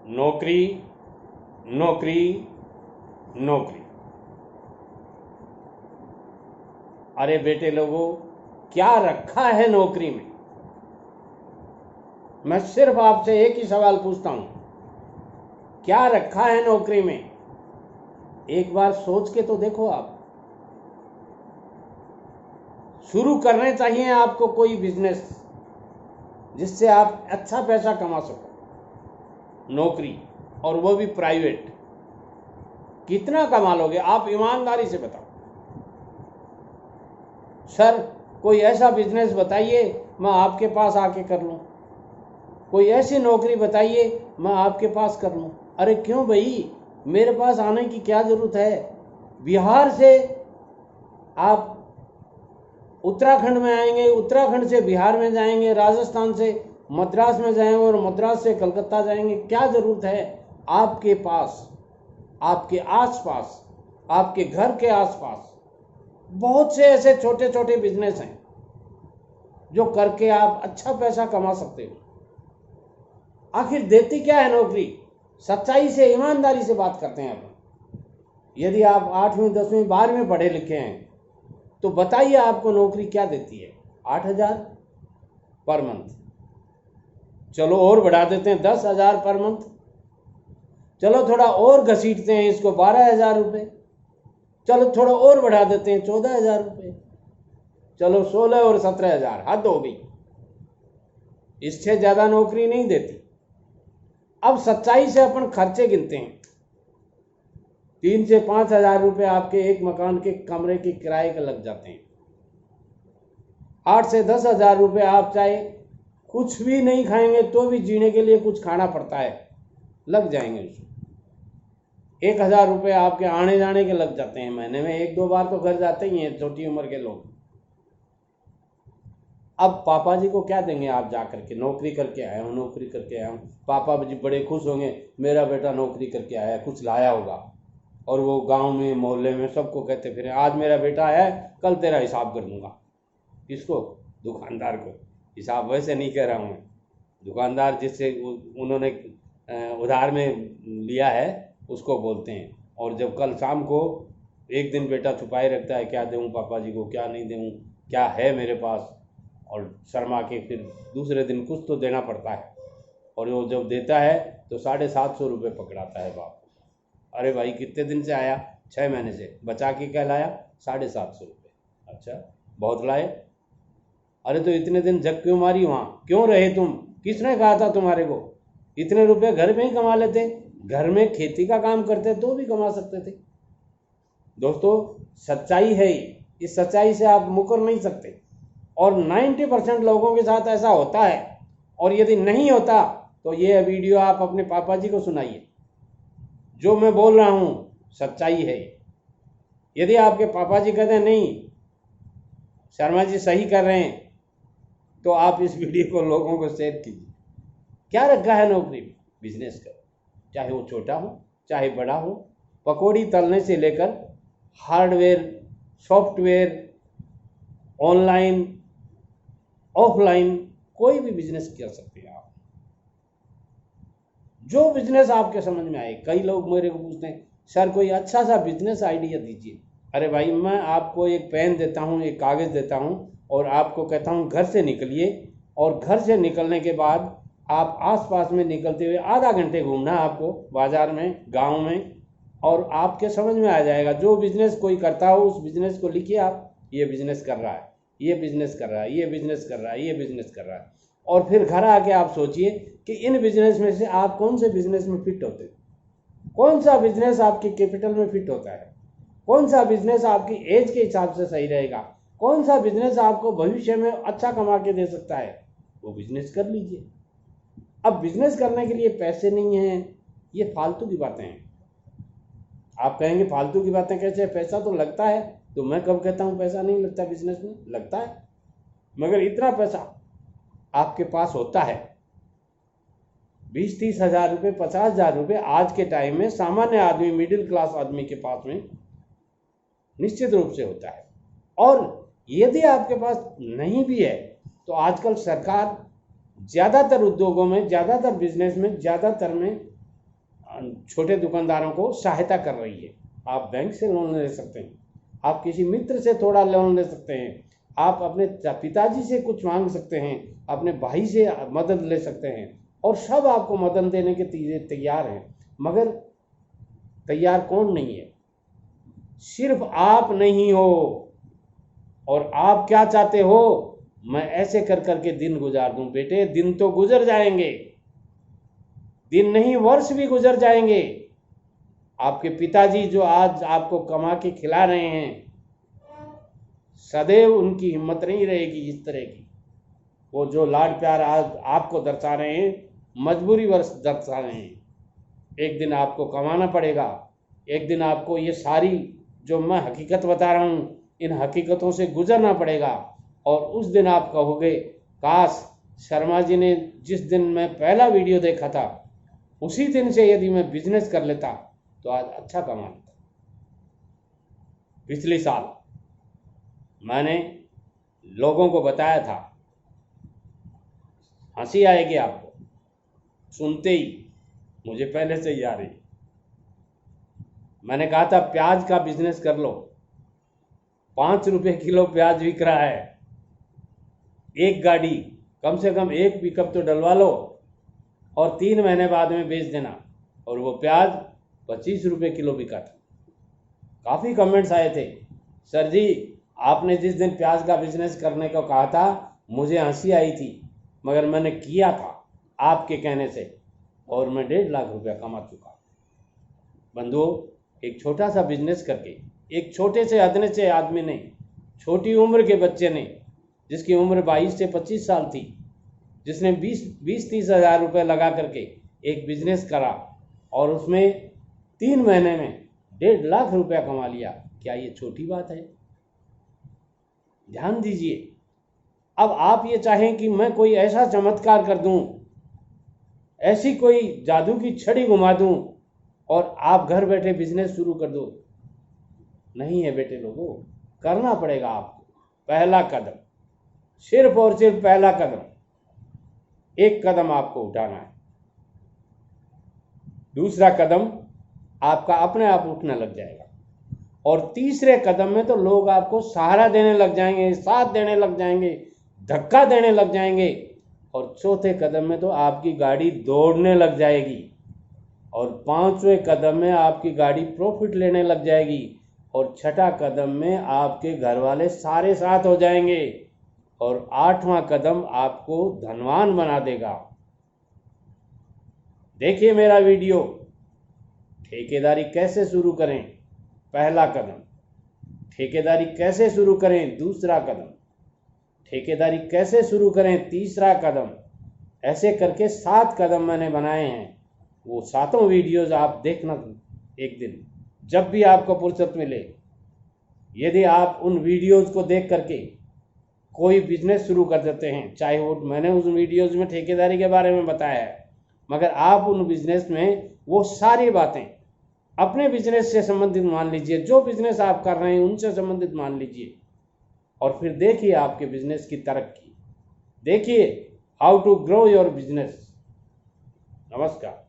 नौकरी, नौकरी, नौकरी। अरे बेटे लोगों, क्या रखा है नौकरी में? मैं सिर्फ आपसे एक ही सवाल पूछता हूं, क्या रखा है नौकरी में? एक बार सोच के तो देखो। आप शुरू करने चाहिए आपको कोई बिजनेस जिससे आप अच्छा पैसा कमा सको। नौकरी, और वो भी प्राइवेट। कितना कमा लोगे आप? ईमानदारी से बताओ। सर कोई ऐसा बिजनेस बताइए मैं आपके पास आके कर लूं। कोई ऐसी नौकरी बताइए मैं आपके पास कर लूं। अरे क्यों भाई, मेरे पास आने की क्या जरूरत है? बिहार से आप उत्तराखंड में आएंगे, उत्तराखंड से बिहार में जाएंगे, राजस्थान से मद्रास में जाएंगे और मद्रास से कलकत्ता जाएंगे। क्या जरूरत है? आपके पास, आपके आसपास, आपके घर के आसपास बहुत से ऐसे छोटे छोटे बिजनेस हैं जो करके आप अच्छा पैसा कमा सकते हो। आखिर देती क्या है नौकरी? सच्चाई से, ईमानदारी से बात करते हैं अपन। यदि आप 8वीं 10वीं 12वीं पढ़े लिखे हैं तो बताइए आपको नौकरी क्या देती है? 8,000 पर मंथ। चलो और बढ़ा देते हैं, 10,000 पर मंथ। चलो थोड़ा और घसीटते हैं इसको, 12,000 रुपये। चलो थोड़ा और बढ़ा देते हैं, 14,000 रुपये। चलो 16 और 17,000, हद हो गई। इससे ज्यादा नौकरी नहीं देती। अब सच्चाई से अपन खर्चे गिनते हैं। 3 से 5,000 रुपये आपके एक मकान के कमरे के किराए के लग जाते हैं। 8 से 10,000 रुपये आप चाहे कुछ भी नहीं खाएंगे तो भी जीने के लिए कुछ खाना पड़ता है, लग जाएंगे उसमें। 1,000 रुपये आपके आने जाने के लग जाते हैं महीने में। 1-2 बार तो घर जाते ही हैं छोटी उम्र के लोग। अब पापा जी को क्या देंगे आप जाकर के? नौकरी करके आया हूँ, नौकरी करके आया हूँ। पापा जी बड़े खुश होंगे, मेरा बेटा नौकरी करके आया, कुछ लाया होगा। और वो गांव में मोहल्ले में सबको कहते फिर, आज मेरा बेटा आया है, कल तेरा हिसाब कर दूंगा। किसको? दुकानदार को। हिसाब वैसे नहीं कह रहा हूँ मैं, दुकानदार जिससे उन्होंने उधार में लिया है उसको बोलते हैं। और जब कल शाम को एक दिन बेटा छुपाए रखता है, क्या दूँ पापा जी को, क्या नहीं दूँ, क्या है मेरे पास, और शर्मा के फिर दूसरे दिन कुछ तो देना पड़ता है। और वो जब देता है तो 750 रुपये पकड़ाता है बाप। अरे भाई कितने दिन से आया? 6 महीने से। बचा के क्या लाया? 750 रुपये। अच्छा बहुत लाए। अरे तो इतने दिन जग क्यों मारी, वहाँ क्यों रहे तुम? किसने कहा था तुम्हारे को? इतने रुपये घर में ही कमा लेते, घर में खेती का काम करते तो भी कमा सकते थे। दोस्तों सच्चाई है ये, इस सच्चाई से आप मुकर नहीं सकते। और 90% लोगों के साथ ऐसा होता है। और यदि नहीं होता तो ये वीडियो आप अपने पापा जी को सुनाइए। जो मैं बोल रहा हूँ सच्चाई है। यदि आपके पापा जी कहते हैं नहीं शर्मा जी सही कर रहे हैं, तो आप इस वीडियो को लोगों को शेयर कीजिए। क्या रखा है नौकरी में? बिजनेस करो, चाहे वो छोटा हो चाहे बड़ा हो। पकौड़ी तलने से लेकर हार्डवेयर, सॉफ्टवेयर, ऑनलाइन, ऑफलाइन, कोई भी बिजनेस कर सकते हैं आप। जो बिजनेस आपके समझ में आए। कई लोग मेरे को पूछते हैं सर कोई अच्छा सा बिजनेस आइडिया दीजिए। अरे भाई मैं आपको एक पेन देता हूँ, एक कागज़ देता हूँ और आपको कहता हूँ घर से निकलिए। और घर से निकलने के बाद आप आसपास में निकलते हुए आधा घंटे घूमना आपको, बाजार में, गांव में, और आपके समझ में आ जाएगा। जो बिजनेस कोई करता हो उस बिजनेस को लिखिए आप, ये बिजनेस कर रहा है, ये बिजनेस कर रहा है, ये बिजनेस कर रहा है, ये बिजनेस कर रहा है। और फिर घर आके आप सोचिए कि इन बिजनेस में से आप कौन से बिजनेस में फिट होते हैं, कौन सा बिजनेस आपके कैपिटल में फिट होता है, कौन सा बिजनेस आपकी एज के हिसाब से सही रहेगा, कौन सा बिजनेस आपको भविष्य में अच्छा कमा के दे सकता है, वो बिजनेस कर लीजिए। अब बिजनेस करने के लिए पैसे नहीं हैं, ये फालतू की बातें हैं। आप कहेंगे फालतू की बातें कैसे? पैसा तो लगता है। तो मैं कब कहता हूँ पैसा नहीं लगता? बिजनेस में लगता है, मगर इतना पैसा आपके पास होता है 20-30 हज़ार रुपये, 50,000 रुपये आज के टाइम में सामान्य आदमी, मिडिल क्लास आदमी के पास में निश्चित रूप से होता है। और यदि आपके पास नहीं भी है तो आजकल सरकार ज़्यादातर उद्योगों में, ज़्यादातर बिजनेस में, ज़्यादातर में छोटे दुकानदारों को सहायता कर रही है। आप बैंक से लोन ले सकते हैं, आप किसी मित्र से थोड़ा लोन ले सकते हैं, आप अपने पिताजी से कुछ मांग सकते हैं, अपने भाई से मदद ले सकते हैं, और सब आपको मदद देने के तैयार हैं। मगर तैयार कौन नहीं है? सिर्फ आप नहीं हो। और आप क्या चाहते हो? मैं ऐसे कर करके दिन गुजार दूं। बेटे, दिन तो गुजर जाएंगे, दिन नहीं वर्ष भी गुजर जाएंगे। आपके पिताजी जो आज आपको कमा के खिला रहे हैं, सदैव उनकी हिम्मत नहीं रहेगी इस तरह की। वो जो लाड प्यार आज आपको दर्शा रहे हैं, मजबूरी वर्ष दर्शा रहे हैं। एक दिन आपको कमाना पड़ेगा, एक दिन आपको ये सारी जो मैं हकीकत बता रहा हूँ, इन हकीकतों से गुजरना पड़ेगा। और उस दिन आप कहोगे, काश शर्मा जी ने जिस दिन मैं पहला वीडियो देखा था, उसी दिन से यदि मैं बिजनेस कर लेता तो आज अच्छा कमा लेता। पिछले साल मैंने लोगों को बताया था, हंसी आएगी आपको सुनते ही, मुझे पहले से ही आ रही। मैंने कहा था प्याज का बिजनेस कर लो, 5 रुपए किलो प्याज बिक रहा है। एक गाड़ी, कम से कम एक पिकअप तो डलवा लो और 3 महीने बाद में बेच देना। और वो प्याज 25 रुपए किलो बिका था। काफ़ी कमेंट्स आए थे, सर जी आपने जिस दिन प्याज का बिजनेस करने को कहा था मुझे हंसी आई थी, मगर मैंने किया था आपके कहने से, और मैं 1.5 लाख रुपया कमा चुका। बंधुओं, एक छोटा सा बिजनेस करके, एक छोटे से अदने से आदमी ने, छोटी उम्र के बच्चे ने, जिसकी उम्र 22 से 25 साल थी, जिसने 20-30 हज़ार रुपये लगा करके एक बिजनेस करा और उसमें 3 महीने में 1.5 लाख रुपया कमा लिया। क्या ये छोटी बात है? ध्यान दीजिए। अब आप ये चाहें कि मैं कोई ऐसा चमत्कार कर दूं, ऐसी कोई जादू की छड़ी घुमा दूं और आप घर बैठे बिजनेस शुरू कर दो, नहीं है बेटे लोगों। करना पड़ेगा आपको पहला कदम, सिर्फ और सिर्फ पहला कदम। एक कदम आपको उठाना है, दूसरा कदम आपका अपने आप उठने लग जाएगा, और तीसरे कदम में तो लोग आपको सहारा देने लग जाएंगे, साथ देने लग जाएंगे, धक्का देने लग जाएंगे, और चौथे कदम में तो आपकी गाड़ी दौड़ने लग जाएगी, और 5वें कदम में आपकी गाड़ी प्रॉफिट लेने लग जाएगी, और छठा कदम में आपके घर वाले सारे साथ हो जाएंगे, और 8वां कदम आपको धनवान बना देगा। देखिए मेरा वीडियो, ठेकेदारी कैसे शुरू करें, पहला कदम। ठेकेदारी कैसे शुरू करें, दूसरा कदम। ठेकेदारी कैसे शुरू करें, तीसरा कदम। ऐसे करके 7 कदम मैंने बनाए हैं। वो 7 वीडियोज आप देखना एक दिन, जब भी आपको फुर्सत मिले। यदि आप उन वीडियोज को देख करके कोई बिजनेस शुरू कर देते हैं, चाहे वो मैंने उस वीडियोज में ठेकेदारी के बारे में बताया है, मगर आप उन बिजनेस में वो सारी बातें अपने बिजनेस से संबंधित मान लीजिए, जो बिजनेस आप कर रहे हैं उनसे संबंधित मान लीजिए, और फिर देखिए आपके बिजनेस की तरक्की। देखिए how to grow your business. नमस्कार।